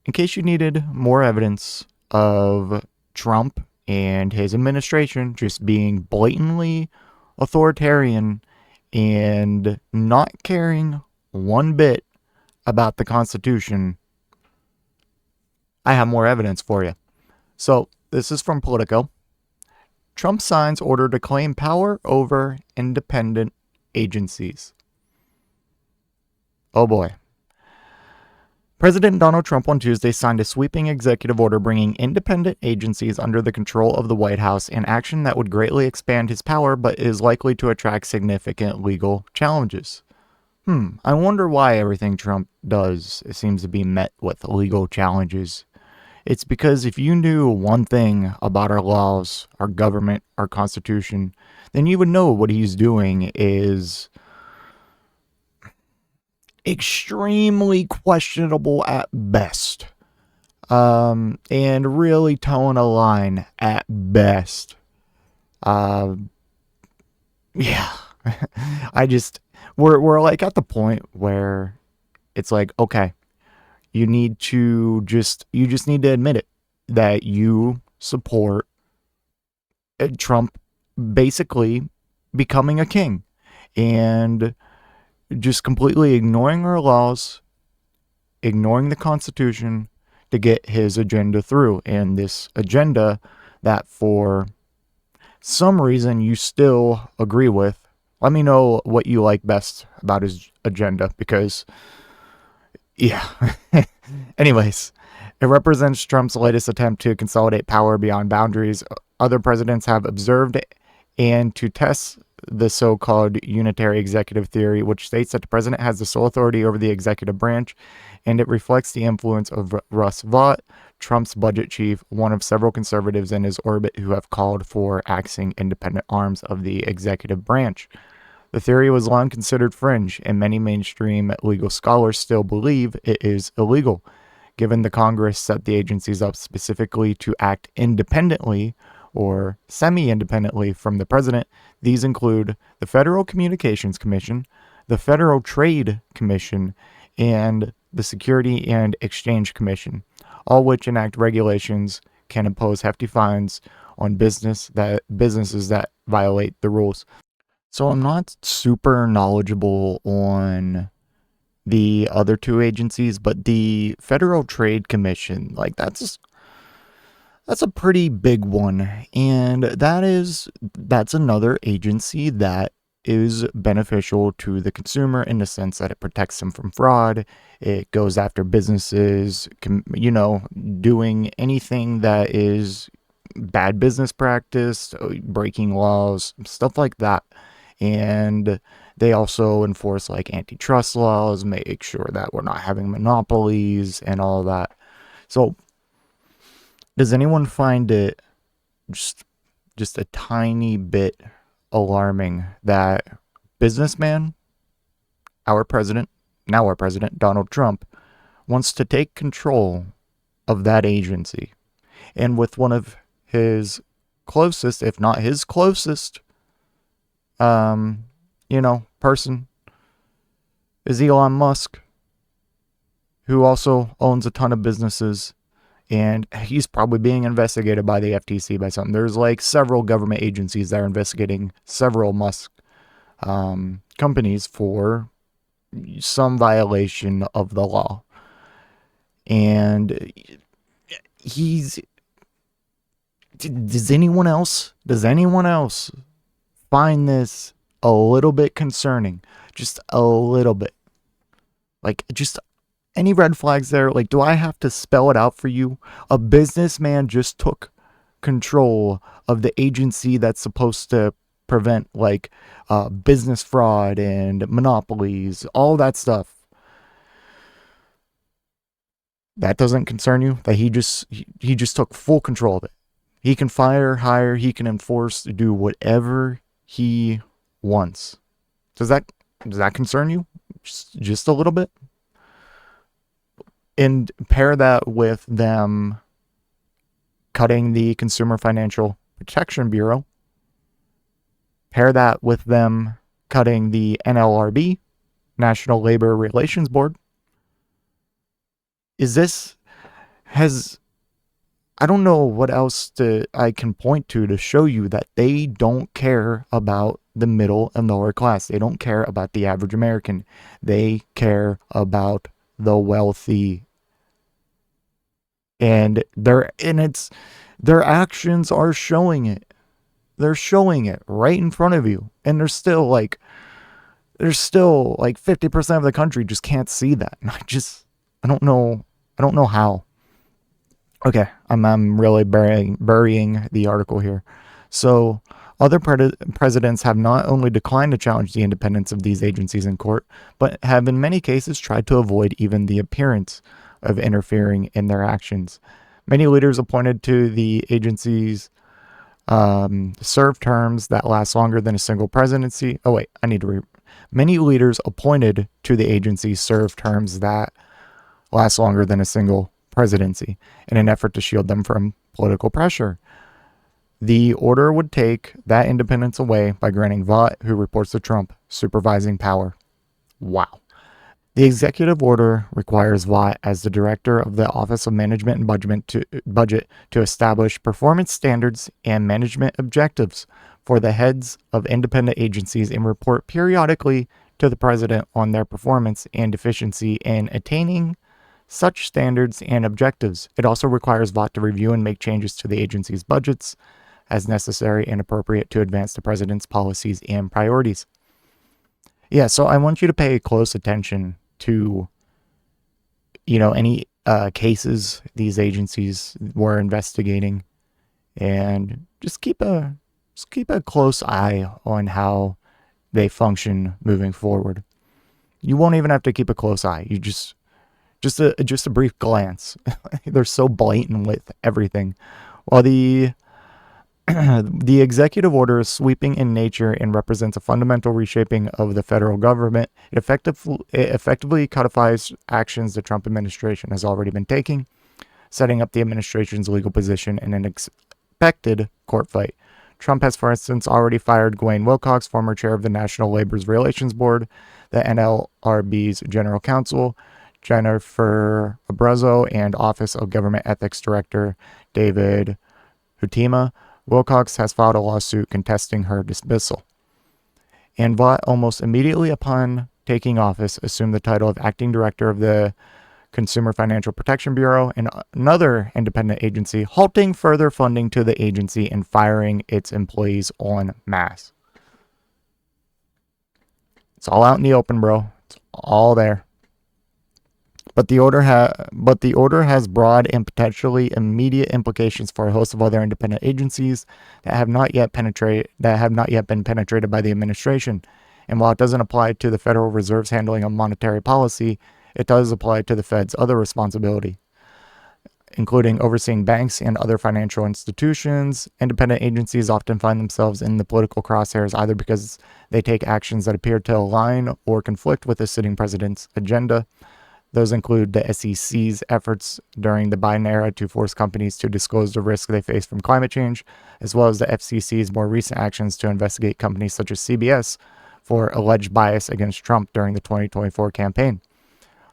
in case you needed more evidence of Trump and his administration just being blatantly authoritarian and not caring one bit about the Constitution, I have more evidence for you. So, this is from Politico. Trump signs order to claim power over independent agencies. Oh boy. President Donald Trump on Tuesday signed a sweeping executive order bringing independent agencies under the control of the White House, an action that would greatly expand his power but is likely to attract significant legal challenges. I wonder why everything Trump does seems to be met with legal challenges. It's because if you knew one thing about our laws, our government, our Constitution, then you would know what he's doing is extremely questionable at best. And really towing a line at best. Yeah. we're like at the point where it's like, okay, you just need to admit it that you support Trump basically becoming a king and just completely ignoring our laws, ignoring the Constitution to get his agenda through. And this agenda that for some reason you still agree with, let me know what you like best about his agenda because, yeah. Anyways, it represents Trump's latest attempt to consolidate power beyond boundaries other presidents have observed and to test the so-called unitary executive theory, which states that the president has the sole authority over the executive branch, and it reflects the influence of Russ Vought, Trump's budget chief, one of several conservatives in his orbit who have called for axing independent arms of the executive branch. The theory was long considered fringe, and many mainstream legal scholars still believe it is illegal, given the Congress set the agencies up specifically to act independently or semi-independently from the president. These include the Federal Communications Commission, the Federal Trade Commission, and the Securities and Exchange Commission, all which enact regulations, can impose hefty fines on businesses that violate the rules. So I'm not super knowledgeable on the other two agencies, but the Federal Trade Commission, like that's a pretty big one, and that's another agency that is beneficial to the consumer in the sense that it protects them from fraud. It goes after businesses, doing anything that is bad business practice, breaking laws, stuff like that. And they also enforce like antitrust laws, make sure that we're not having monopolies and all that. So does anyone find it just a tiny bit alarming that businessman, our president Donald Trump, wants to take control of that agency, and with one of his closest, if not his closest, person is Elon Musk, who also owns a ton of businesses, and he's probably being investigated by the FTC by something. There's like several government agencies that are investigating several Musk companies for some violation of the law. And does anyone else find this a little bit concerning? Just a little bit. Like, just any red flags there? Like, do I have to spell it out for you? A businessman just took control of the agency that's supposed to prevent like business fraud and monopolies, all that stuff. That doesn't concern you? That he just took full control of it. He can fire, hire, he can enforce, do whatever he wants. Does that concern you? Just a little bit? And pair that with them cutting the Consumer Financial Protection Bureau. Pair that with them cutting the NLRB, National Labor Relations Board. Is this has, I don't know what else I can point to show you that they don't care about the middle and lower class. They don't care about the average American. They care about the wealthy. And their actions are showing it. They're showing it right in front of you. And there's still like 50% of the country just can't see that. And I don't know. I don't know how. Okay, I'm really burying the article here. So, other presidents have not only declined to challenge the independence of these agencies in court, but have in many cases tried to avoid even the appearance of interfering in their actions. Many leaders appointed to the agencies serve terms that last longer than a single presidency. Oh, wait, I need to read. Many leaders appointed to the agencies serve terms that last longer than a single presidency in an effort to shield them from political pressure. The order would take that independence away by granting Vought, who reports to Trump, supervising power. Wow. The executive order requires Vought, as the director of the Office of Management and Budget, to establish performance standards and management objectives for the heads of independent agencies and report periodically to the president on their performance and efficiency in attaining such standards and objectives. It also requires Vought to review and make changes to the agency's budgets as necessary and appropriate to advance the president's policies and priorities. Yeah, so I want you to pay close attention to, any cases these agencies were investigating, and just keep a close eye on how they function moving forward. You won't even have to keep a close eye. You just a brief glance. They're so blatant with everything. While the executive order is sweeping in nature and represents a fundamental reshaping of the federal government, it effectively codifies actions the Trump administration has already been taking, setting up the administration's legal position in an expected court fight. Trump has, for instance, already fired Gwen Wilcox, former chair of the National Labor Relations Board, the NLRB's general counsel, Jennifer Abruzzo, and Office of Government Ethics Director David Hutima. Wilcox has filed a lawsuit contesting her dismissal. And Vought, almost immediately upon taking office, assumed the title of acting director of the Consumer Financial Protection Bureau, and another independent agency, halting further funding to the agency and firing its employees en masse. It's all out in the open, bro. It's all there. But the order has broad and potentially immediate implications for a host of other independent agencies that have not yet been penetrated by the administration. And while it doesn't apply to the Federal Reserve's handling of monetary policy, it does apply to the Fed's other responsibility, including overseeing banks and other financial institutions. Independent agencies often find themselves in the political crosshairs either because they take actions that appear to align or conflict with the sitting president's agenda. Those include the SEC's efforts during the Biden era to force companies to disclose the risk they face from climate change, as well as the FCC's more recent actions to investigate companies such as CBS for alleged bias against Trump during the 2024 campaign.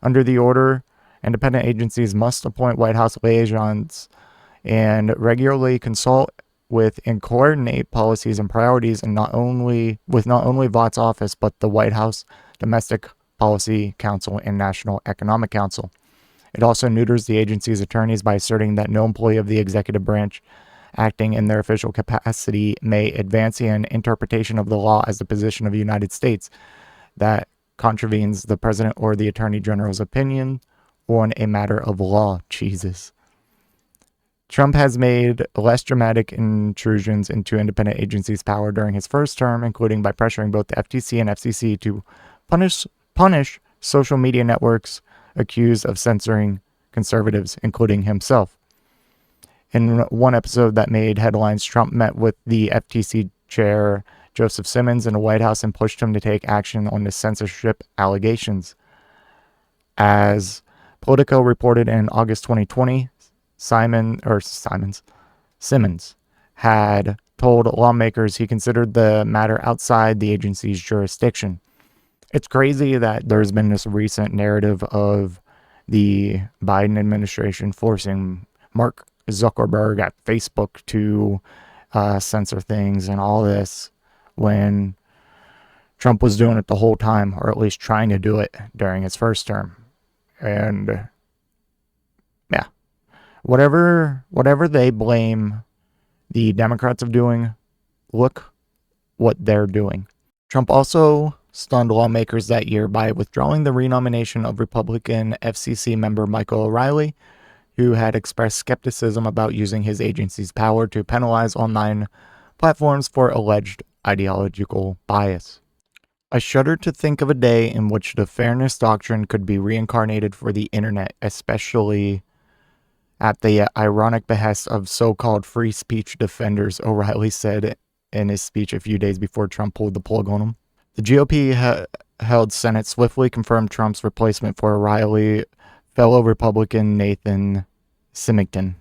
Under the order, independent agencies must appoint White House liaisons and regularly consult with and coordinate policies and priorities, and not only Vought's office, but the White House Domestic Policy Council and National Economic Council. It also neuters the agency's attorneys by asserting that no employee of the executive branch acting in their official capacity may advance an interpretation of the law as the position of the United States that contravenes the president or the attorney general's opinion on a matter of law. Jesus. Trump has made less dramatic intrusions into independent agencies' power during his first term, including by pressuring both the FTC and FCC to punish social media networks accused of censoring conservatives, including himself. In one episode that made headlines, Trump met with the FTC chair, Joseph Simmons, in the White House and pushed him to take action on the censorship allegations. As Politico reported in August 2020, Simmons had told lawmakers he considered the matter outside the agency's jurisdiction. It's crazy that there's been this recent narrative of the Biden administration forcing Mark Zuckerberg at Facebook to censor things and all this, when Trump was doing it the whole time, or at least trying to do it during his first term. And yeah, whatever they blame the Democrats of doing, look what they're doing. Trump also stunned lawmakers that year by withdrawing the renomination of Republican FCC member Michael O'Reilly, who had expressed skepticism about using his agency's power to penalize online platforms for alleged ideological bias. I shudder to think of a day in which the fairness doctrine could be reincarnated for the internet, especially at the ironic behest of so-called free speech defenders, O'Reilly said in his speech a few days before Trump pulled the plug on him. The GOP held Senate swiftly confirmed Trump's replacement for O'Reilly, fellow Republican Nathan Symington.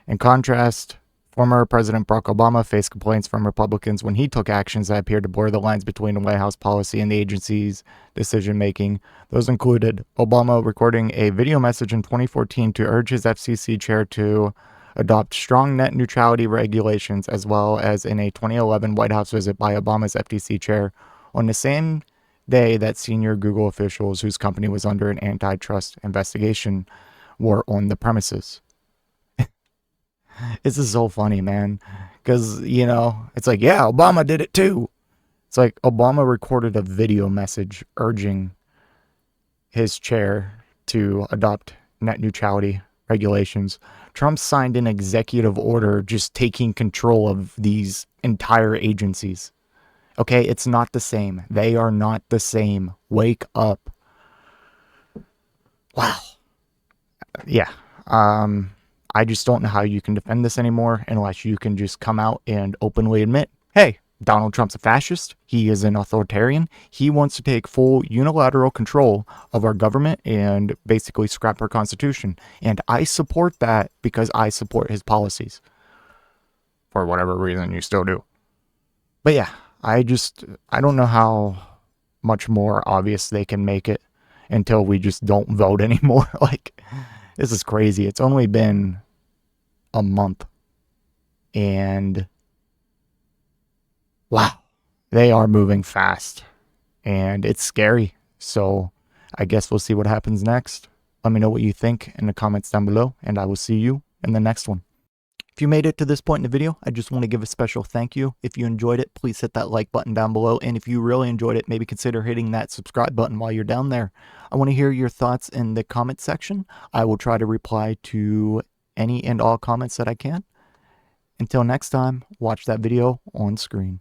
In contrast, former President Barack Obama faced complaints from Republicans when he took actions that appeared to blur the lines between the White House policy and the agency's decision-making. Those included Obama recording a video message in 2014 to urge his FCC chair to adopt strong net neutrality regulations, as well as in a 2011 White House visit by Obama's FTC chair on the same day that senior Google officials whose company was under an antitrust investigation were on the premises. This is so funny, man, because, you know, it's like, yeah, Obama did it too. It's like Obama recorded a video message urging his chair to adopt net neutrality regulations. Trump signed an executive order just taking control of these entire agencies. Okay, it's not the same. They are not the same. Wake up. Wow. Yeah. I just don't know how you can defend this anymore unless you can just come out and openly admit, hey, Donald Trump's a fascist. He is an authoritarian. He wants to take full unilateral control of our government and basically scrap our Constitution. And I support that because I support his policies. For whatever reason you still do. But yeah, I don't know how much more obvious they can make it until we just don't vote anymore. Like, this is crazy. It's only been a month. And wow, they are moving fast. And it's scary. So I guess we'll see what happens next. Let me know what you think in the comments down below, and I will see you in the next one. If you made it to this point in the video, I just want to give a special thank you. If you enjoyed it, please hit that like button down below. And if you really enjoyed it, maybe consider hitting that subscribe button while you're down there. I want to hear your thoughts in the comment section. I will try to reply to any and all comments that I can. Until next time, watch that video on screen.